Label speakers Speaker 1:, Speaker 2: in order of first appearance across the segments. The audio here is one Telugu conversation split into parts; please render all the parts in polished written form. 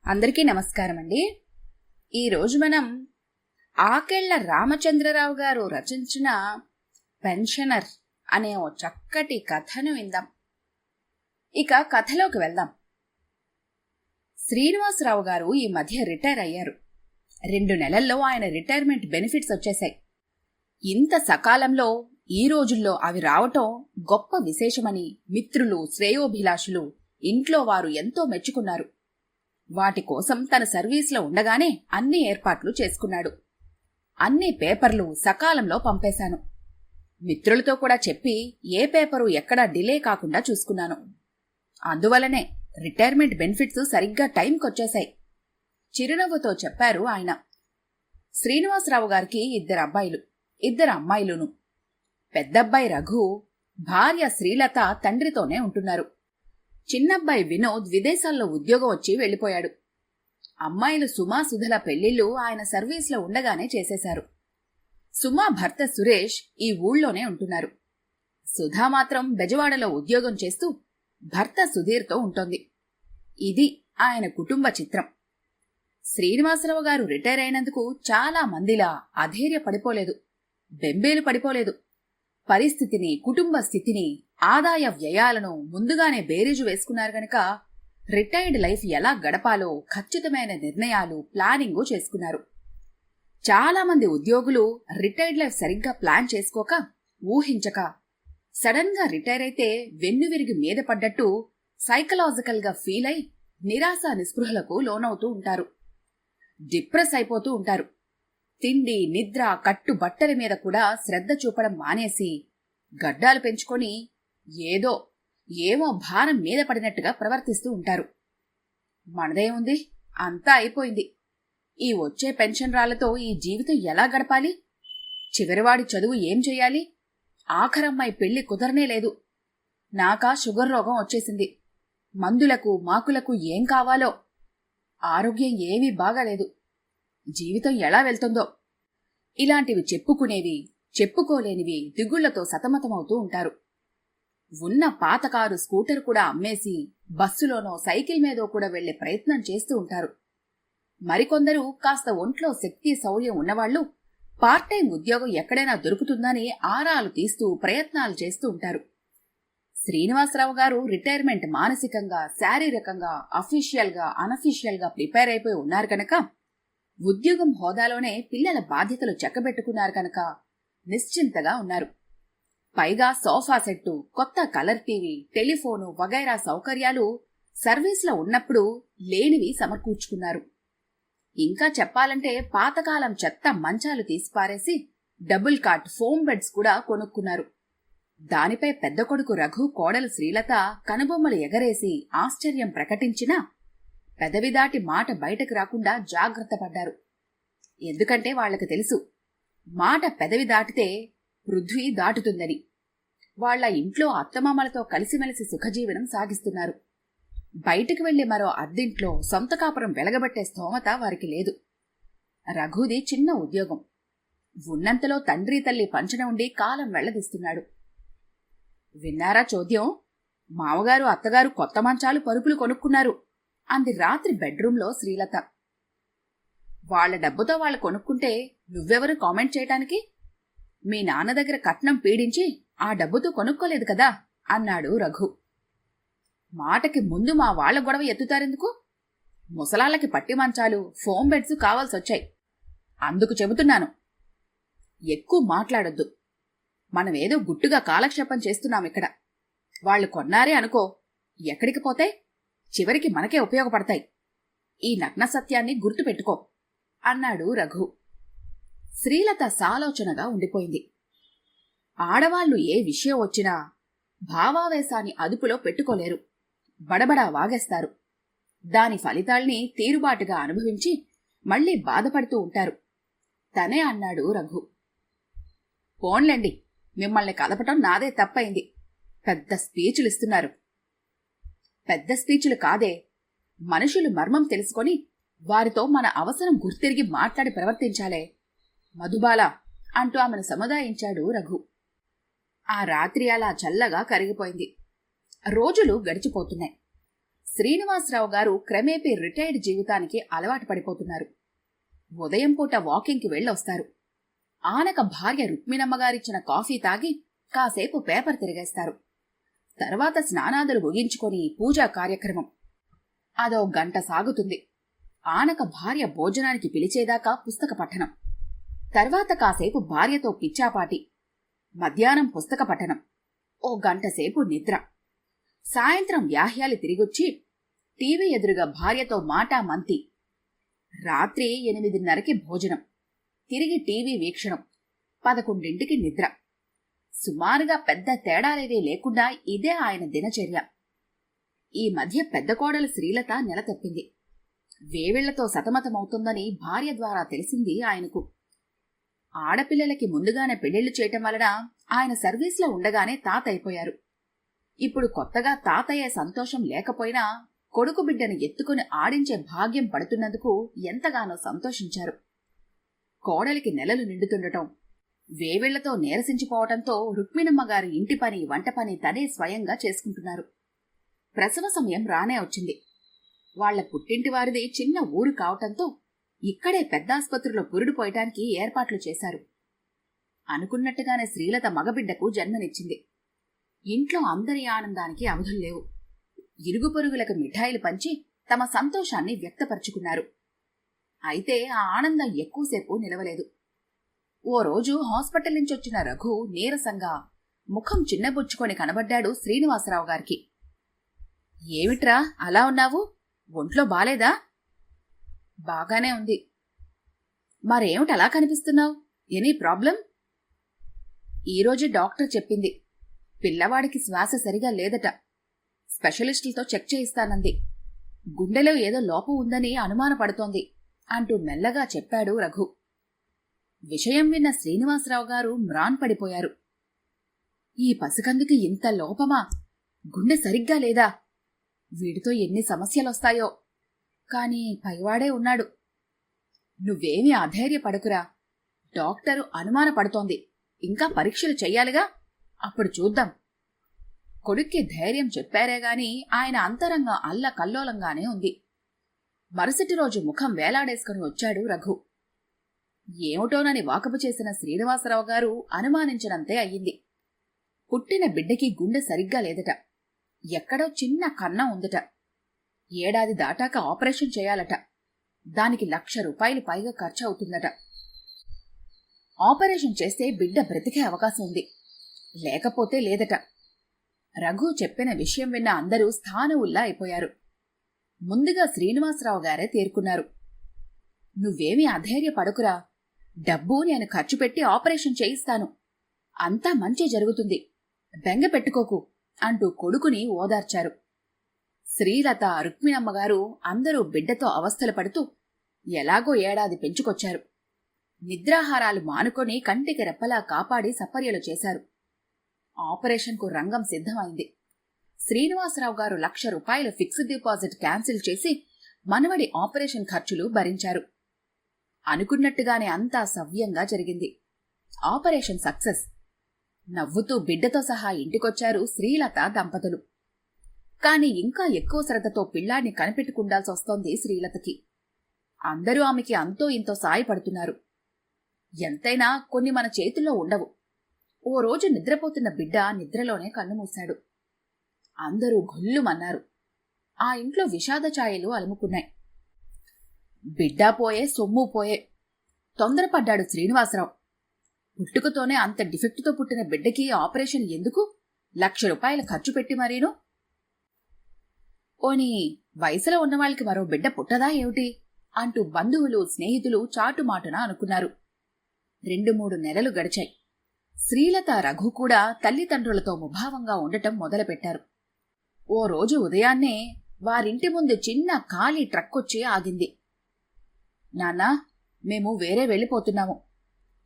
Speaker 1: అందరికీ నమస్కారం అండి. ఈరోజు మనం ఆకెళ్ల రామచంద్రరావు గారు రచించిన పెన్షనర్ అనే ఓ చక్కటి కథను విందాం. ఇక కథలోకి వెళ్దాం. శ్రీనివాసరావు గారు ఈ మధ్య రిటైర్ అయ్యారు. 2 నెలల్లో ఆయన రిటైర్మెంట్ బెనిఫిట్స్ వచ్చేశాయి. ఇంత సకాలంలో ఈ రోజుల్లో అవి రావటం గొప్ప విశేషమని మిత్రులు, శ్రేయోభిలాషులు, ఇంట్లో వారు ఎంతో మెచ్చుకున్నారు. వాటి కోసం తన సర్వీస్లో ఉండగానే అన్ని ఏర్పాట్లు చేసుకున్నాడు. అన్ని పేపర్లు సకాలంలో పంపేశాను. మిత్రులతో కూడా చెప్పి ఏ పేపరు ఎక్కడా డిలే కాకుండా చూసుకున్నాను. అందువలనే రిటైర్మెంట్ బెనిఫిట్స్ సరిగ్గా టైంకొచ్చేశాయి. చిరునవ్వుతో చెప్పారు ఆయన. శ్రీనివాసరావు గారికి 2 అబ్బాయిలు, 2 అమ్మాయిలును. పెద్దబ్బాయి రఘు, భార్య శ్రీలత తండ్రితోనే ఉంటున్నారు. చిన్నబ్బాయి వినోద్ విదేశాల్లో ఉద్యోగం వచ్చి వెళ్లిపోయాడు. అమ్మాయిలు సుమా, సుధల పెళ్లిళ్లు ఆయన సర్వీస్లో ఉండగానే చేసేశారు. సుమా భర్త సురేష్ ఈ ఊళ్ళోనే ఉంటున్నారు. సుధా మాత్రం బెజవాడలో ఉద్యోగం చేస్తూ భర్త సుధీర్తో ఉంటోంది. ఇది ఆయన కుటుంబ చిత్రం. శ్రీనివాసరావు గారు రిటైర్ అయినందుకు చాలా మందిలా అధైర్య పడిపోలేదు, బెంబేలు పడిపోలేదు. పరిస్థితిని, కుటుంబ స్థితిని, ఆదాయ వ్యయాలను ముందుగానే బేరీజు వేసుకున్నారు గనక రిటైర్డ్ లైఫ్ ఎలా గడపాలో ఖచ్చితమైన నిర్ణయాలు, ప్లానింగు చేసుకున్నారు. చాలామంది ఉద్యోగులు రిటైర్డ్ లైఫ్ సరిగ్గా ప్లాన్ చేసుకోక, ఊహించక సడన్ గా రిటైర్ అయితే వెన్నువిరిగి మీద పడ్డట్టు సైకలాజికల్ గా ఫీల్ అయి నిరాశ నిస్పృహలకు లోనవుతూ ఉంటారు. డిప్రెస్ అయిపోతూ ఉంటారు. తిండి, నిద్ర, కట్టు బట్టల మీద కూడా శ్రద్ధ చూపడం మానేసి గడ్డాలు పెంచుకొని ఏమో భారం మీద పడినట్టుగా ప్రవర్తిస్తూ ఉంటారు. మనదేముంది, అంతా అయిపోయింది. ఈ వచ్చే పెన్షన్ రాళ్లతో ఈ జీవితం ఎలా గడపాలి? చివరివాడి చదువు ఏం చెయ్యాలి? ఆఖరమ్మాయి పెళ్లి కుదరనే లేదు. నాకా షుగర్ రోగం వచ్చేసింది. మందులకు, మాకులకు ఏం కావాలో. ఆరోగ్యం ఏమీ బాగాలేదు. జీవితం ఎలా వెళ్తుందో. ఇలాంటివి చెప్పుకునేవి, చెప్పుకోలేనివి దిగుళ్లతో సతమతమవుతూ ఉంటారు. ఉన్న పాత కారు, స్కూటర్ కూడా అమ్మేసి బస్సులోనో సైకిల్ మీదో కూడా వెళ్లే ప్రయత్నం చేస్తూ ఉంటారు. మరికొందరు కాస్త ఒంట్లో శక్తి, శౌర్యం ఉన్నవాళ్లు పార్ట్ టైం ఉద్యోగం ఎక్కడైనా దొరుకుతుందని ఆరాలు తీస్తూ ప్రయత్నాలు చేస్తూ ఉంటారు. శ్రీనివాసరావు గారు రిటైర్మెంట్ మానసికంగా, శారీరకంగా, అఫీషియల్ గా, అనఫీషియల్ గా ప్రిపేర్ అయిపోయి ఉన్నారు కనుక, ఉద్యోగం హోదాలోనే పిల్లల బాధ్యతలు చెక్కబెట్టుకున్నారు కనుక నిశ్చింతగా ఉన్నారు. పైగా సోఫా సెట్టు, కొత్త కలర్ టీవీ, టెలిఫోను వగైరా సౌకర్యాలు సర్వీస్లో ఉన్నప్పుడు లేనివి సమకూర్చుకున్నారు. ఇంకా చెప్పాలంటే పాతకాలం చెత్త మంచాలు తీసిపారేసి డబుల్ కాట్, ఫోమ్ బెడ్స్ కూడా కొనుక్కున్నారు. దానిపై పెద్ద కొడుకు రఘు, కోడలు శ్రీలత కనుబొమ్మలు ఎగరేసి ఆశ్చర్యం ప్రకటించినా పెదవి దాటి మాట బయటకు రాకుండా జాగ్రత్త పడ్డారు. ఎందుకంటే వాళ్లకు తెలుసు, మాట పెదవి దాటితే పృథ్వీ దాటుతుందని. వాళ్ల ఇంట్లో అత్తమామలతో కలిసిమెలిసి సుఖజీవనం సాగిస్తున్నారు. బయటకు వెళ్లి మరో అద్దింట్లో సొంత కాపురం వెలగబట్టే స్తోమత వారికి లేదు. రఘుది చిన్న ఉద్యోగం. ఉన్నంతలో తండ్రి తల్లి పంచన ఉండి కాలం వెళ్లదీస్తున్నాడు. విన్నారా చోద్యం? మామగారు, అత్తగారు కొత్త మంచాలు, పరుపులు కొనుక్కున్నారు అంది రాత్రి బెడ్రూంలో శ్రీలత. వాళ్ల డబ్బుతో వాళ్ళు కొనుక్కుంటే నువ్వెవరు కామెంట్ చేయటానికి? మీ నాన్న దగ్గర కట్నం పీడించి ఆ డబ్బుతో కొనుక్కోలేదు కదా అన్నాడు రఘు. మాటకి ముందు మా వాళ్ల గొడవ ఎత్తుతారెందుకు? ముసలాళ్ళకి పట్టి మంచాలు, ఫోమ్ బెడ్స్ కావాల్సొచ్చాయి. అందుకు చెబుతున్నాను, ఎక్కువ మాట్లాడొద్దు. మనమేదో గుట్టుగా కాలక్షేపం చేస్తున్నామిక్కడ. వాళ్లు కొన్నారే అనుకో, ఎక్కడికి పోతాయి? చివరికి మనకే ఉపయోగపడతాయి. ఈ నగ్న సత్యాన్ని గుర్తుపెట్టుకో అన్నాడు రఘు. శ్రీలత సాలోచనగా ఉండిపోయింది. ఆడవాళ్లు ఏ విషయం వచ్చినా భావావేశాన్ని అదుపులో పెట్టుకోలేరు. బడబడా వాగేస్తారు. దాని ఫలితాల్ని తీరుబాటుగా అనుభవించి మళ్లీ బాధపడుతూ ఉంటారు. తనే అన్నాడు రఘు. పోన్లేండి, మిమ్మల్ని కదపటం నాదే తప్పైంది. పెద్ద స్పీచులు ఇస్తున్నారు. పెద్ద స్పీచులు కాదే, మనుషులు మర్మం తెలుసుకొని వారితో మన అవసరం గుర్తిరిగి మాట్లాడి ప్రవర్తించాలే మధుబాల అంటూ ఆమెను సముదాయించాడు రఘు. ఆ రాత్రి అలా చల్లగా కరిగిపోయింది. రోజులు గడిచిపోతున్నాయి. శ్రీనివాసరావు గారు క్రమేపీ రిటైర్డ్ జీవితానికి అలవాటు పడిపోతున్నారు. ఉదయం పూట వాకింగ్కి వెళ్ళొస్తారు. ఆనక భార్య రుక్మిణమ్మగారిచ్చిన కాఫీ తాగి కాసేపు పేపర్ తిరిగేస్తారు. తర్వాత స్నానాదులు ముగించుకొని పూజా కార్యక్రమం అదో గంట సాగుతుంది. ఆనక భార్య భోజనానికి పిలిచేదాకా పుస్తక పఠనం, తర్వాత కాసేపు భార్యతో పిచ్చాపాటి, మధ్యాహ్నం పుస్తక పఠనం, ఓ గంటసేపు నిద్ర. సాయంత్రం వ్యాహ్యాలు తిరిగొచ్చి టీవీ ఎదురుగా భార్యతో మాటా మంతి. రాత్రి 8:30కి భోజనం, తిరిగి టీవీ వీక్షణం, 11ంటికి నిద్ర. సుమారుగా పెద్ద తేడాలేవీ లేకుండా ఇదే ఆయన దినచర్య. ఈ మధ్య పెద్ద కోడలు శ్రీలత నెల తప్పింది. వేవిళ్లతో సతమతమవుతుందని భార్య ద్వారా తెలిసింది ఆయనకు. ఆడపిల్లలకి ముందుగానే పెళ్లిళ్లు చేయటం వలన ఆయన సర్వీస్లో ఉండగానే తాత అయిపోయారు. ఇప్పుడు కొత్తగా తాతయ్యే సంతోషం లేకపోయినా కొడుకు బిడ్డను ఎత్తుకుని ఆడించే భాగ్యం పడుతున్నందుకు ఎంతగానో సంతోషించారు. కోడలికి నెలలు నిండుతుండటం, వేవిళ్లతో నీరసించిపోవటంతో రుక్మిణమ్మగారి ఇంటి పని వంట పని తనే స్వయంగా చేసుకుంటున్నారు. ప్రసవ సమయం రానే వచ్చింది. వాళ్ల పుట్టింటి వారిది చిన్న ఊరు కావటంతో ఇక్కడే పెద్దాసుపత్రిలో పురుడు పోయటానికి ఏర్పాట్లు చేశారు. అనుకున్నట్టుగానే శ్రీలత మగబిడ్డకు జన్మనిచ్చింది. ఇంట్లో అందరి ఆనందానికి అవధుల్లేవు. ఇరుగు పొరుగులకు మిఠాయిలు పంచి తమ సంతోషాన్ని వ్యక్తపరుచుకున్నారు. అయితే ఆ ఆనందం ఎక్కువసేపు నిలవలేదు. ఓ రోజు హాస్పిటల్ నుంచొచ్చిన రఘు నీరసంగా ముఖం చిన్నబుచ్చుకొని కనబడ్డాడు శ్రీనివాసరావు గారికి. ఏమిట్రా అలా ఉన్నావు? ఒంట్లో బాలేదా? బాగానే ఉంది. మరేమిటి అలా కనిపిస్తున్నావు? Any problem? ఈరోజు డాక్టర్ చెప్పింది, పిల్లవాడికి శ్వాస సరిగా లేదట. స్పెషలిస్టులతో చెక్ చేయిస్తానంది. గుండెలో ఏదో లోపం ఉందని అనుమానపడుతోంది అంటూ మెల్లగా చెప్పాడు రఘు. విషయం విన్న శ్రీనివాసరావు గారు మ్రాన్పడిపోయారు. ఈ పసికందుకి ఇంత లోపమా? గుండె సరిగ్గా లేదా? వీడితో ఎన్ని సమస్యలొస్తాయో. కాని పైవాడే ఉన్నాడు. నువ్వేమీ అధైర్యపడకురా. డాక్టరు అనుమానపడుతోంది. ఇంకా పరీక్షలు చెయ్యాలిగా, అప్పుడు చూద్దాం. కొడుక్కి ధైర్యం చెప్పారేగాని ఆయన అంతరంగం అల్లకల్లోలంగానే ఉంది. మరుసటి రోజు ముఖం వేలాడేసుకుని వచ్చాడు రఘు. ఏమిటోనని వాకపు చేసిన శ్రీనివాసరావు గారు అనుమానించినంతే అయ్యింది. పుట్టిన బిడ్డకి గుండె సరిగ్గా లేదట. ఎక్కడో చిన్న కన్నం ఉందట. ఏడాది దాటాక ఆపరేషన్ చేయాలట. దానికి ₹1,00,000 పైగా ఖర్చు అవుతుందట. ఆపరేషన్ చేస్తే బిడ్డ బ్రతికే అవకాశం ఉంది, లేకపోతే లేదట. రఘు చెప్పిన విషయం విన్న అందరూ స్థానవుల్లా అయిపోయారు. ముందుగా శ్రీనివాసరావు గారే తేరుకున్నారు. నువ్వేమీ అధైర్యపడకురా. డబ్బు నేను ఖర్చు పెట్టి ఆపరేషన్ చేయిస్తాను. అంతా మంచి జరుగుతుంది. బెంగ పెట్టుకోకు అంటూ కొడుకుని ఓదార్చారు. శ్రీలత, రుక్మిణమ్మగారు అందరూ బిడ్డతో అవస్థలు పడుతూ ఎలాగో ఏడాది పెంచుకొచ్చారు. నిద్రాహారాలు మానుకొని కంటికి రెప్పలా కాపాడి సపర్యలు చేశారు. ఆపరేషన్కు రంగం సిద్ధమైంది. శ్రీనివాసరావు గారు ₹1,00,000 ఫిక్స్డ్ డిపాజిట్ క్యాన్సిల్ చేసి మనవడి ఆపరేషన్ ఖర్చులు భరించారు. అనుకున్నట్టుగానే అంతా సవ్యంగా జరిగింది. Operation success. నవ్వుతూ బిడ్డతో సహా ఇంటికొచ్చారు శ్రీలత దంపతులు. కాని ఇంకా ఎక్కువ శ్రద్ధతో పిల్లాడిని కనిపెట్టుకుండాల్సొస్తోంది శ్రీలతకి. అందరూ ఆమెకి అంతో ఇంతో సాయపడుతున్నారు. ఎంతైనా కొన్ని మన చేతుల్లో ఉండవు. ఓ రోజు నిద్రపోతున్న బిడ్డ నిద్రలోనే కన్నుమూశాడు. అందరూ గొల్లుమన్నారు. ఆ ఇంట్లో విషాద ఛాయలు అలుముకున్నాయి. బిడ్డా పోయే, సొమ్ము పోయే. తొందరపడ్డాడు శ్రీనివాసరావు. పుట్టుకతోనే అంత డిఫెక్టుతో పుట్టిన బిడ్డకి ఆపరేషన్ ఎందుకు? ₹1,00,000 ఖర్చు పెట్టి మరీను. పోనీ వయసులో ఉన్నవాళ్ళకి మరో బిడ్డ పుట్టదా ఏమిటి అంటూ బంధువులు, స్నేహితులు చాటుమాటున అనుకున్నారు. 2-3 నెలలు గడిచాయి. శ్రీలత, రఘు కూడా తల్లిదండ్రులతో ముభావంగా ఉండటం మొదలుపెట్టారు. ఓ రోజు ఉదయాన్నే వారింటి ముందు చిన్న ఖాళీ ట్రక్కొచ్చి ఆగింది. నాన్నా, మేము వేరే వెళ్ళిపోతున్నాము.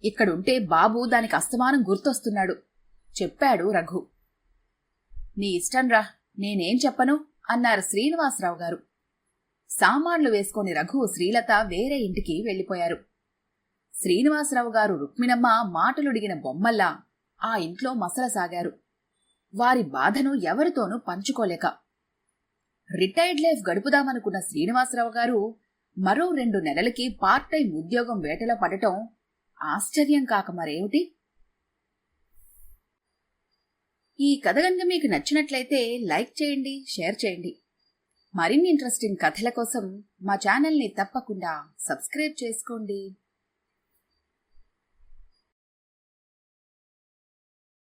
Speaker 1: ఇక్కడుంటే బాబు దానికి అస్తమానం గుర్తొస్తున్నాడు చెప్పాడు రఘు. నీ ఇష్టంరా, నేనేం చెప్పను అన్నారు శ్రీనివాసరావు గారు. సామాన్లు వేసుకొని రఘు, శ్రీలత వేరే ఇంటికి వెళ్లిపోయారు. శ్రీనివాసరావు గారు, రుక్మిణమ్మ మాటలుడిగిన బొమ్మల్లా ఆ ఇంట్లో మసలసాగారు. వారి బాధను ఎవరితోనూ పంచుకోలేక. రిటైర్డ్ లైఫ్ గడుపుదామనుకున్న శ్రీనివాసరావు గారు మరో 2 నెలలకి పార్ట్ టైం ఉద్యోగం వేటలో పడటం ఆశ్చర్యం కాక మరేమిటి? ఈ కథ గనుక మీకు నచ్చినట్లయితే లైక్ చేయండి, షేర్ చేయండి. మరిన్ని ఇంట్రెస్టింగ్ కథల కోసం మా ఛానల్ని తప్పకుండా సబ్స్క్రైబ్ చేసుకోండి.